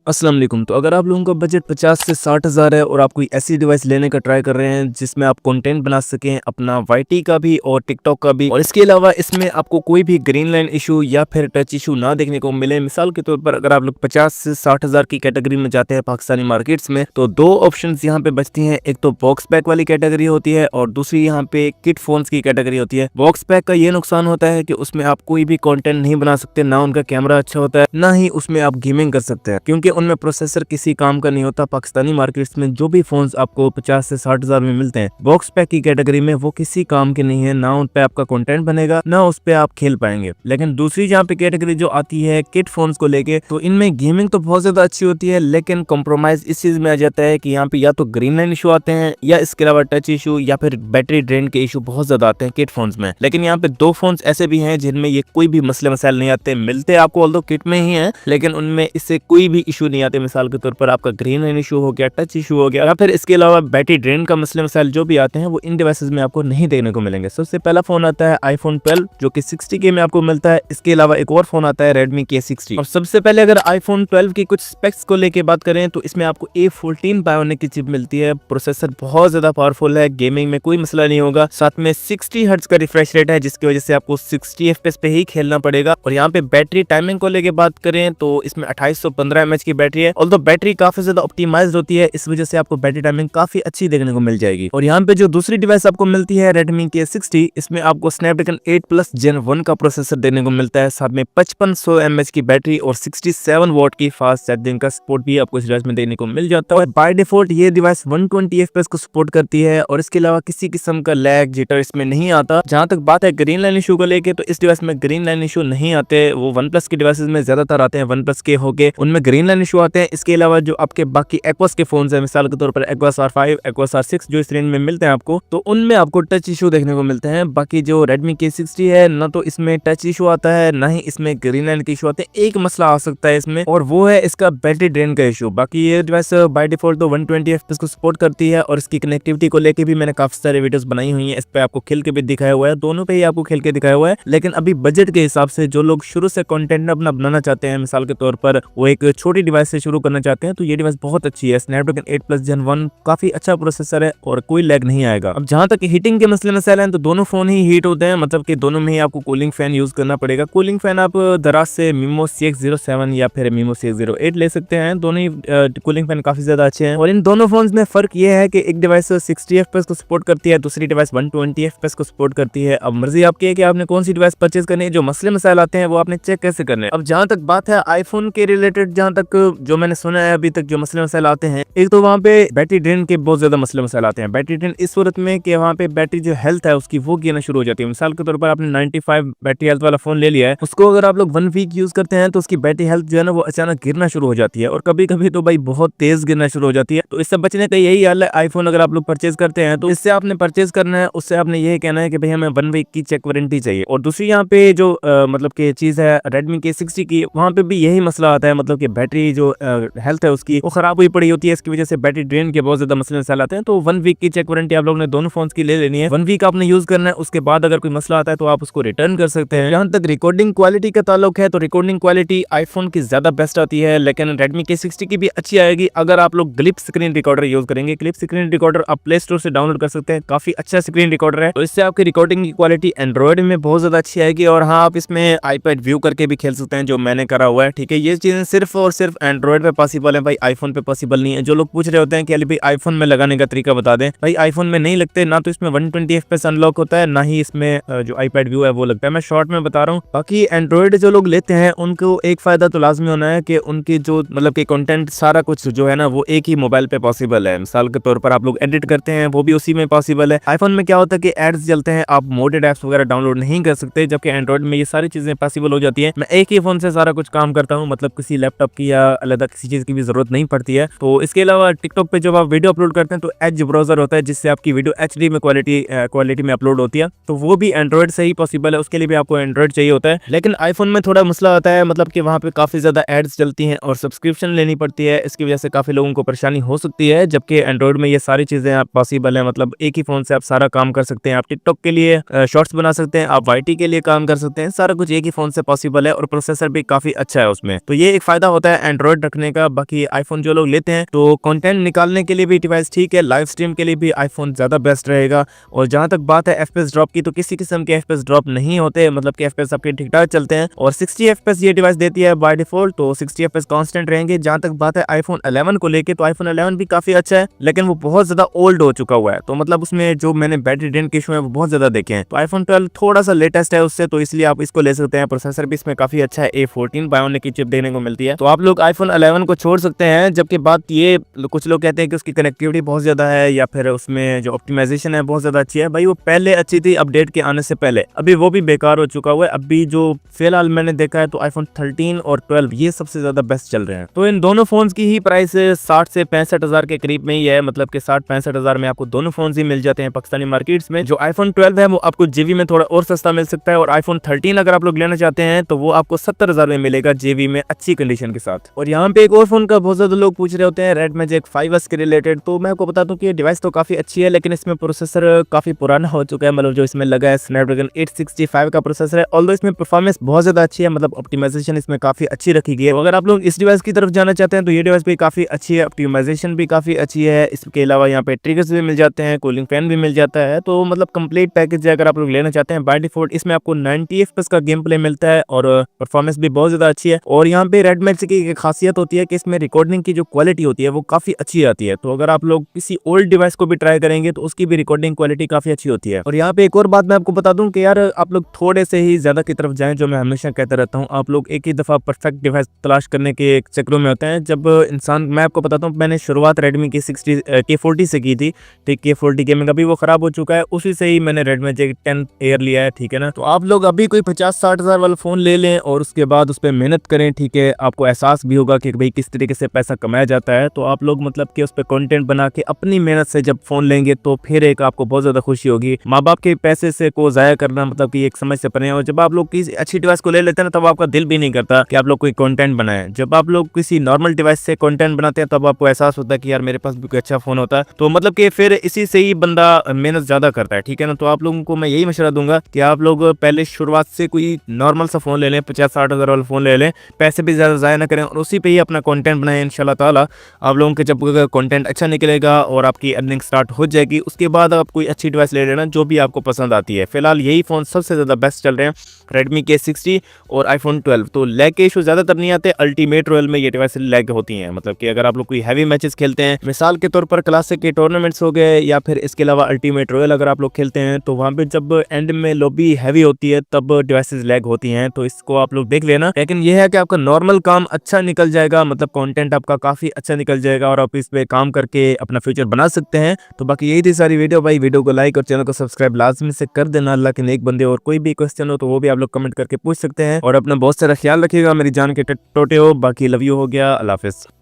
अस्सलाम वालेकुम। तो अगर आप लोगों का बजट 50 से 60 हज़ार है और आप कोई ऐसी डिवाइस लेने का ट्राई कर रहे हैं जिसमें आप कंटेंट बना सकें अपना वाईटी का भी और टिकटॉक का भी, और इसके अलावा इसमें आपको कोई भी ग्रीन लाइन इशू या फिर टच इशू ना देखने को मिले। मिसाल के तौर पर अगर आप लोग 50 से 60 हज़ार की कैटेगरी में जाते हैं पाकिस्तानी मार्केट्स में, तो दो ऑप्शन यहाँ पे बचती हैं। एक तो बॉक्स पैक वाली कैटेगरी होती है और दूसरी यहाँ पे किट फोन्स की कैटेगरी होती है। बॉक्स पैक का ये नुकसान होता है कि उसमें आप कोई भी कंटेंट नहीं बना सकते, ना उनका कैमरा अच्छा होता है, ना ही उसमें आप गेमिंग कर सकते हैं, क्योंकि उनमें प्रोसेसर किसी काम का नहीं होता। पाकिस्तानी मार्केट्स में जो भी फोन्स आपको 50 से 60 हज़ार में मिलते हैं बॉक्स पैक की कैटेगरी में, वो किसी काम के नहीं है, ना उन पे आपका कंटेंट बनेगा, ना उस पे आप खेल पाएंगे। लेकिन दूसरी जहाँ पे कैटेगरी जो आती है किट फोन्स को लेके, तो इनमें गेमिंग तो बहुत ज्यादा अच्छी होती है, लेकिन कॉम्प्रोमाइज इस चीज में आ जाता है कि यहाँ पे या तो ग्रीन लाइन इशू आते हैं या इसके अलावा टच इशू या फिर बैटरी ड्रेन के इशू बहुत ज्यादा आते हैं किट फोन्स में। लेकिन यहाँ पे दो फोन्स ऐसे भी हैं जिनमें ये कोई भी मसले मसाइल नहीं आते, मिलते आपको ऑल्दो किट में ही है, लेकिन उनमें इससे कोई भी इशू नहीं आते। मिसाल के तौर पर आपका ग्रीन लाइन इशू हो गया, टच इशू हो गया, या फिर इसके अलावा बैटरी ड्रेन का मसले मसाइल जो भी आते हैं वो इन डिवाइसेस में आपको नहीं देखने को मिलेंगे। सबसे पहला फोन आता है आईफोन 12 जो कि 60K में आपको मिलता है। इसके अलावा एक और फोन आता है रेडमी K60। और सबसे पहले अगर आईफोन 12 की कुछ स्पेक्स को लेके बात करें तो इसमें आपको A14 बायोनिक की चिप मिलती है। प्रोसेसर बहुत ज्यादा पावरफुल है, गेमिंग में कोई मसला नहीं होगा। साथ में 60 हर्ट्ज का रिफ्रेश रेट है जिसकी वजह से आपको 60 FPS पे ही खेलना पड़ेगा। और यहाँ पे बैटरी टाइमिंग को लेके बात करें तो इसमें 2815 mAh की बैटरी है। ऑल्दो बैटरी काफी ज्यादा ऑप्टिमाइज्ड होती है, इस वजह से आपको बैटरी टाइमिंग काफी अच्छी देखने को मिल जाएगी। और यहाँ पे जो दूसरी डिवाइस आपको मिलती है रेडमी K60, इसमें आपको स्नैपड्रैगन 8+ Gen 1 का प्रोसेसर देखने को मिलता है। साथ में 5500 mAh की बैटरी और 67 वॉट की फास्ट चार्जिंग का सपोर्ट भी आपको इस डिवाइस में देखने को मिल जाता है। बाय डिफॉल्ट ये डिवाइस 120 FPS को सपोर्ट करती है और इसके अलावा किसी किस्म का लैग जिटर इसमें नहीं आता। जहां तक बात है ग्रीन लाइन इशू को लेके, तो इस डिवाइस में ग्रीन लाइन इशू नहीं आते, वो OnePlus के डिवाइसेस में ज्यादातर आते हैं। OnePlus के हो गए उनमें ग्रीन लाइन इशू आते हैं। इसके अलावा जो आपके बाकी एक्वास के फोन है, मिसाल के तौर पर एक्वास R5, एक्वास R6 जो इस रेंज में मिलते हैं आपको, तो उनमें आपको टच इशू देखने को मिलते हैं। बाकी जो रेडमी K60 है, ना तो इसमें टच इशू आता है, ना ही इसमें ग्रीन लाइन के इशू आते हैं। एक मसला आ सकता है इसमें और वो है इसका बैटरी ड्रेन का इशू। बाकी ये डिवाइस बाय डिफॉल्ट तो 120 FPS को सपोर्ट करती है। और इसकी कनेक्टिविटी को लेके भी मैंने काफी सारे वीडियोस बनाई हुई हैं, इस पे आपको खेल के भी दिखाया हुआ है, दोनों पे ही आपको खेल के दिखाया हुआ है। लेकिन अभी बजट के हिसाब से जो लोग शुरू से कंटेंट अपना बनाना चाहते हैं, मिसाल के तौर पर वो एक छोटी डिवाइस से शुरू करना चाहते हैं, तो ये डिवाइस बहुत अच्छी है। स्नैपड्रैगन 8+ Gen 1 काफी अच्छा प्रोसेसर है और कोई लैग नहीं आएगा। अब जहां तक हीटिंग के मसले मसाइल हैं, तो दोनों फोन ही हीट होते हैं, मतलब कि दोनों में ही आपको कूलिंग फैन यूज करना पड़ेगा। कूलिंग फैन आप दराज से Mimo CX07 या फिर Mimo CX08 ले सकते हैं। दोनों ही कूलिंग फैन काफी ज्यादा अच्छे हैं। और इन दोनों फोन्स में फर्क ये है कि एक डिवाइस 60 FPS को सपोर्ट करती है, दूसरी डिवाइस 120 FPS को सपोर्ट करती है। अब मर्जी आपकी है कि आपने कौन सी डिवाइस परचेज करनी है। जो मसले मसाइल आते हैं वो आपने चेक कैसे करने हैं। अब जहां तक बात है आईफोन के रिलेटेड, जहां तक जो मैंने सुना है अभी तक जो मसले मसाइल आते हैं, एक तो वहां पे बैटरी ड्रेन के बहुत ज्यादा मसले मसाइल आते हैं। बैटरी ड्रेन इस सूरत में कि वहां पे बैटरी जो हेल्थ है उसकी वो गिरना शुरू हो जाती है। मिसाल के तौर पर आपने 95 बैटरी हेल्थ वाला फोन ले लिया है, उसको अगर आप लोग 1 वीक यूज करते हैं तो उसकी बैटरी हेल्थ जो है ना वो अचानक गिरना शुरू हो जाती है, और कभी कभी तो भाई बहुत तेज गिरना शुरू हो जाती है। तो इससे बचने का यही हाल है। आईफोन अगर आप लोग परचेज करते हैं तो इससे आपने परचेज करना है, उससे आपने ये कहना है कि भाई हमें 1 वीक की चेक वारंटी चाहिए। और दूसरी यहाँ पे जो मतलब की चीज है रेडमी K60 की, वहां पे भी यही मसला आता है, मतलब कि बैटरी जो हेल्थ है उसकी वो खराब हुई पड़ी होती है, इसकी वजह से बैटरी ड्रेन के बहुत ज्यादा मसले मसाइल आते हैं। तो 1 वीक की चेक वारंटी आप लोगों ने दोनों फोन की ले लेनी है। 1 वीक आपने यूज करना है, उसके बाद अगर कोई मसला आता है तो आप उसको रिटर्न कर सकते हैं। जहां तक रिकॉर्डिंग क्वालिटी का ताल्लुक है, तो रिकॉर्डिंग क्वालिटी आईफोन की ज्यादा बेस्ट आती है, लेकिन रेडमी K60 की भी अच्छी आएगी अगर आप लोग ग्लिप स्क्रीन रिकॉर्डर यूज करेंगे। ग्लिप स्क्रीन रिकॉर्डर आप प्ले स्टोर से डाउनलोड कर सकते हैं, काफी अच्छा स्क्रीन रिकॉर्डर है। तो इससे आपकी रिकॉर्डिंग की क्वालिटी एंड्रॉइड में बहुत ज्यादा अच्छी आएगी। और हाँ, आप इसमें आईपैड व्यू करके भी खेल सकते हैं, जो मैंने करा हुआ है। ठीक है, ये चीजें सिर्फ और सिर्फ एंड्रॉइड पे पॉसिबल है भाई, आईफोन पे पॉसिबल नहीं है। जो लोग पूछ रहे होते हैं कि अली भाई आईफोन में लगाने का तरीका बता दें, भाई आईफोन में नहीं लगते, ना तो इसमें 120 FPS अनलॉक होता है, ना ही इसमें जो आईपैड व्यू है वो लगता है। मैं शॉर्ट में बता रहा हूँ। बाकी एंड्रॉइड जो लोग लेते हैं उनको एक फायदा तो लाजमी होना है कि उनकी जो मतलब कि कंटेंट सारा कुछ जो है ना वो एक ही मोबाइल पे पॉसिबल है। मिसाल के तौर पर आप लोग एडिट करते हैं वो भी उसी में पॉसिबल है। आईफोन में क्या होता है कि एड्स चलते हैं, आप मोडेड एप्स वगैरह डाउनलोड नहीं कर सकते, जबकि एंड्रॉइड में ये सारी चीजें पॉसिबल हो जाती है। मैं एक ही फोन से सारा कुछ काम करता हूँ, मतलब किसी लैपटॉप की या अलग किसी चीज की भी जरूरत नहीं पड़ती है। तो इसके अलावा टिकटॉक पे जब आप वीडियो अपलोड करते हैं तो एज ब्राउजर होता है जिससे आपकी वीडियो HD में क्वालिटी में अपलोड होती है, तो वो भी एंड्रॉइड से ही पॉसिबल है। उसके लिए भी आपको एंड्रॉइड चाहिए होता है। लेकिन आईफोन में थोड़ा मसला आता है, मतलब कि वहाँ पे काफी ज्यादा एड्स चलती हैं और सब्सक्रिप्शन लेनी पड़ती है, इसकी वजह से काफी लोगों को परेशानी हो सकती है। जबकि एंड्रॉइड में ये सारी चीजें आप पॉसिबल है, मतलब एक ही फोन से आप सारा काम कर सकते हैं। आप टिकटॉक के लिए शॉर्ट्स बना सकते हैं, आप वाईटी के लिए काम कर सकते हैं, सारा कुछ एक ही फोन से पॉसिबल है और प्रोसेसर भी काफी अच्छा है उसमें। तो ये एक फायदा होता है एंड्रॉइड रखने का। बाकी आईफोन जो लोग लेते हैं तो कंटेंट निकालने के लिए भी डिवाइस ठीक है, लाइव स्ट्रीम के लिए भी आईफोन ज्यादा बेस्ट रहेगा। और जहां तक बात है एफपीएस ड्रॉप की, तो किसी किस्म के एफपीएस ड्रॉप नहीं होते, मतलब कि एफपीएस आपके ठीक ठाक चलते हैं। और 60 एफपीएस ये डिवाइस देती है बाय डिफॉल्ट, तो 60 एफपीएस कांस्टेंट रहेंगे। जहां तक बात है आईफोन 11 को लेके, तो आईफोन 11 भी काफी अच्छा है, लेकिन वो बहुत ज्यादा ओल्ड हो चुका हुआ है। तो मतलब उसमें जो मैंने बैटरी ड्रेन के इशू है वो बहुत ज्यादा देखे हैं। तो आईफोन 12 थोड़ा सा लेटेस्ट है उससे, तो इसलिए आप इसको ले सकते हैं। प्रोसेसर भी इसमें काफी अच्छा है, A14 बायोनिक की चिप देने को मिलती है। तो आप लोग आईफोन 11 को छोड़ सकते हैं। जबकि बात ये, कुछ लोग कहते हैं कि उसकी कनेक्टिविटी बहुत ज्यादा है या फिर उसमें जो ऑप्टिमाइजेशन है बहुत ज्यादा अच्छी है। भाई वो पहले अच्छी थी अपडेट के आने से पहले, अभी वो भी बेकार हो चुका हुआ है। अभी जो फिलहाल मैंने देखा है तो आईफोन 13 और 12 ये सबसे ज्यादा बेस्ट चल रहे हैं। तो इन दोनों फोन की ही प्राइस 60 से 65 हजार के करीब में ही है, मतलब कि 60-65 हजार में आपको दोनों फोन ही मिल जाते हैं पाकिस्तानी मार्केट्स में। जो आईफोन 12 है वो आपको जेबी में थोड़ा और सस्ता मिल सकता है, और आईफोन 13 अगर आप लोग लेना चाहते हैं तो वो आपको 70 हजार में मिलेगा जेबी में अच्छी कंडीशन के साथ। और यहाँ पे एक और फोन का बहुत ज्यादा लोग पूछ रहे होते हैं रेड मैजिक 5S के रिलेटेड। तो मैं आपको बता दूं कि ये डिवाइस तो काफी अच्छी है, लेकिन इसमें प्रोसेसर काफी पुराना हो चुका है। मतलब जो इसमें लगा है स्नैपड्रैगन 865 का प्रोसेसर है, ऑल्दो इसमें परफॉर्मेंस बहुत ज्यादा अच्छी है, मतलब ऑप्टिमाइजेशन इसमें काफी अच्छी रखी गई है। अगर आप लोग इस डिवाइस की तरफ जाना चाहते हैं तो ये डिवाइस भी काफी अच्छी है, ऑप्टिमाइजेशन भी काफी अच्छी है। इसके अलावा यहाँ पे ट्रिगर्स भी मिल जाते हैं, कूलिंग फैन भी मिल जाता है। तो मतलब कंप्लीट पैकेज अगर आप लोग लेना चाहते हैं बाय डिफॉल्ट इसमें आपको 90 FPS का गेम प्ले मिलता है और परफॉर्मेंस भी बहुत ज्यादा अच्छी है। और यहाँ पे रेड मैजिक की खासियत होती है कि इसमें रिकॉर्डिंग की जो क्वालिटी होती है वो काफी अच्छी आती है। तो अगर आप लोग किसी ओल्ड डिवाइस को भी ट्राई करेंगे तो उसकी भी रिकॉर्डिंग क्वालिटी काफी अच्छी होती है। और यहाँ पे एक और बात मैं आपको बता दूं कि यार आप लोग थोड़े से ही ज्यादा की तरफ जाएं, जो मैं हमेशा कहता रहता हूँ। आप लोग एक ही दफा परफेक्ट डिवाइस तलाश करने के चक्रों में होते हैं। जब इंसान, मैं आपको बताता हूँ, मैंने शुरुआत रेडमी की K40 से की थी, ठीक। K40 गेमिंग अभी वो खराब हो चुका है, उसी से ही मैंने रेडमी J 10 एयर लिया है, ठीक है ना। तो आप लोग अभी कोई 50-60 हजार वाला फोन ले लें और उसके बाद उस पर मेहनत करें, ठीक है। आपको एहसास भी होगा कि भाई किस तरीके से पैसा कमाया जाता है। तो आप लोग मतलब कि उस पर कंटेंट बना के अपनी मेहनत से जब फोन लेंगे तो फिर एक आपको बहुत ज्यादा खुशी होगी। माँ बाप के पैसे से को जाया करना मतलब कि एक समझ से परे। और जब आप लोग किसी अच्छी डिवाइस को ले लेते हैं ना, तब आपका दिल भी नहीं करता कि आप लोग कोई कंटेंट बनाए। जब आप लोग किसी नॉर्मल डिवाइस से कंटेंट बनाते हैं तब आपको एहसास होता है कि यार मेरे पास भी कोई अच्छा फोन होता है। तो मतलब कि फिर इसी से ही बंदा मेहनत ज्यादा करता है, ठीक है ना। तो आप लोगों को मैं यही मशवरा दूंगा कि आप लोग पहले शुरुआत से कोई नॉर्मल सा फोन ले लें, 50-60 हजार वाला फोन ले लें, पैसे भी ज्यादा जाया ना करें और उसी पे ही अपना कंटेंट बनाएं। इंशाल्लाह ताला आप लोगों के जब कंटेंट अच्छा निकलेगा और आपकी अर्निंग स्टार्ट हो जाएगी, उसके बाद आप कोई अच्छी डिवाइस ले लेना जो भी आपको पसंद आती है। फिलहाल यही फोन सबसे ज्यादा बेस्ट चल रहे हैं, रेडमी K60 और आईफोन 12। तो लैग के इशू ज्यादातर नहीं आते, अल्टीमेट रॉयल में ये डिवाइस लैग होती हैं। मतलब कि अगर आप लोग कोई हैवी मैचेस खेलते हैं, मिसाल के तौर पर क्लासिक के टूर्नामेंट्स हो गए या फिर इसके अलावा अल्टीमेट रॉयल अगर आप लोग खेलते हैं, तो वहां पे जब एंड में लॉबी हैवी होती है तब डिवाइसेस लैग होती हैं। तो इसको आप लोग देख लेना। लेकिन यह है कि आपका नॉर्मल काम अच्छा निकल जाएगा, मतलब कंटेंट आपका काफी अच्छा निकल जाएगा और आप इस पे काम करके अपना फ्यूचर बना सकते हैं। तो बाकी यही थी सारी वीडियो भाई। वीडियो को लाइक और चैनल को सब्सक्राइब लाजमी से कर देना। अल्लाह के नेक बंदे, और कोई भी क्वेश्चन हो तो वो भी आप लोग कमेंट करके पूछ सकते हैं। और अपना बहुत सारा ख्याल रखिएगा, मेरी जान के टोटे हो। बाकी लव यू हो गया, अल्लाह हाफिज।